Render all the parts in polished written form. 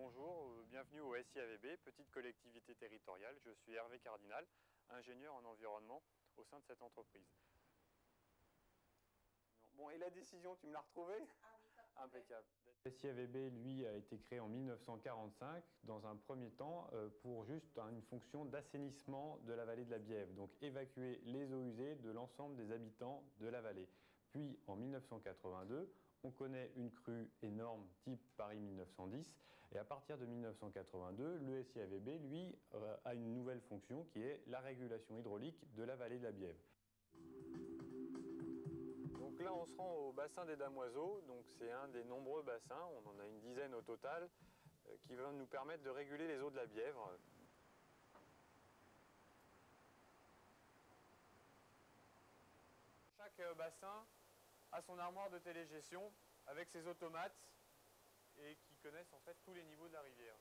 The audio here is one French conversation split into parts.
bonjour, bienvenue au SIAVB, petite collectivité territoriale. Je suis Hervé Cardinal, ingénieur en environnement au sein de cette entreprise. Bon, et la décision, tu me l'as retrouvée? Impeccable. SIAVB, lui, a été créé en 1945, dans un premier temps, pour juste une fonction d'assainissement de la vallée de la Bièvre, donc évacuer les eaux usées de l'ensemble des habitants de la vallée. Puis, en 1982, on connaît une crue énorme type Paris 1910 et à partir de 1982, le SIAVB, lui, a une nouvelle fonction qui est la régulation hydraulique de la vallée de la Bièvre. Donc là, on se rend au bassin des Damoiseaux, donc c'est un des nombreux bassins, on en a une dizaine au total, qui va nous permettre de réguler les eaux de la Bièvre. Chaque bassin a son armoire de télégestion avec ses automates et qui connaissent en fait tous les niveaux de la rivière.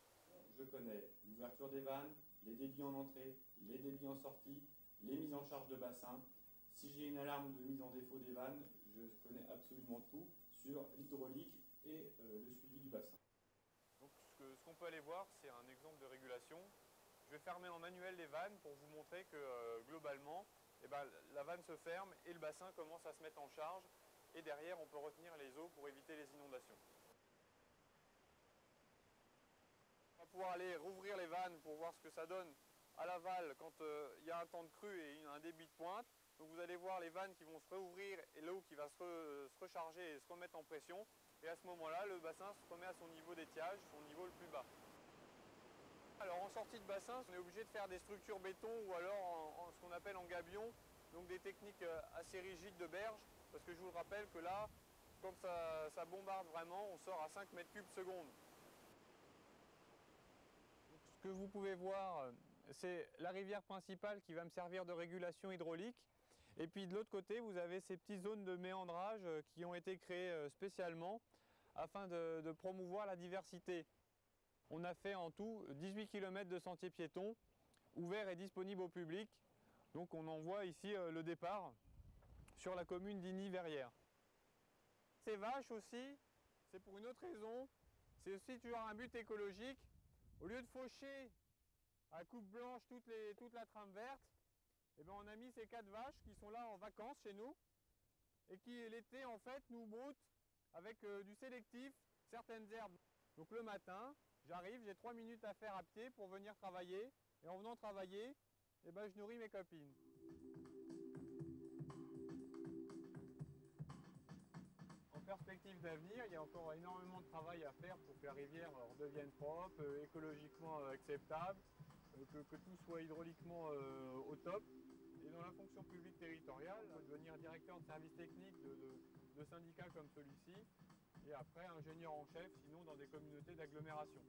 Je connais l'ouverture des vannes, les débits en entrée, les débits en sortie, les mises en charge de bassin. Si j'ai une alarme de mise en défaut des vannes, je connais absolument tout sur l'hydraulique et le suivi du bassin. Donc ce qu'on peut aller voir, c'est un exemple de régulation. Je vais fermer en manuel les vannes pour vous montrer que globalement, la vanne se ferme et le bassin commence à se mettre en charge. Et derrière, on peut retenir les eaux pour éviter les inondations. On va pouvoir aller rouvrir les vannes pour voir ce que ça donne à l'aval quand il y a un temps de crue et un débit de pointe. Donc vous allez voir les vannes qui vont se rouvrir et l'eau qui va se recharger et se remettre en pression. Et à ce moment-là, le bassin se remet à son niveau d'étiage, son niveau le plus bas. Alors en sortie de bassin, on est obligé de faire des structures béton ou alors ce qu'on appelle en gabion, donc des techniques assez rigides de berge, parce que je vous le rappelle que là, quand ça bombarde vraiment, on sort à 5 mètres cubes seconde. Ce que vous pouvez voir, c'est la rivière principale qui va me servir de régulation hydraulique. Et puis de l'autre côté, vous avez ces petites zones de méandrage qui ont été créées spécialement afin de promouvoir la diversité. On a fait en tout 18 km de sentiers piétons, ouverts et disponibles au public. Donc on en voit ici le départ sur la commune d'Igny-Verrières. Ces vaches aussi, c'est pour une autre raison, c'est aussi toujours un but écologique. Au lieu de faucher à coupe blanche toute la trame verte, on a mis ces 4 vaches qui sont là en vacances chez nous et qui l'été en fait nous broutent avec du sélectif certaines herbes. Donc le matin, j'arrive, j'ai 3 minutes à faire à pied pour venir travailler et en venant travailler, je nourris mes copines. En perspective d'avenir, il y a encore énormément de travail à faire pour que la rivière redevienne propre, écologiquement acceptable, que tout soit hydrauliquement au top. Et dans la fonction publique territoriale, on peut devenir directeur de service technique de syndicats comme celui-ci, et après ingénieur en chef, sinon dans des communautés d'agglomération.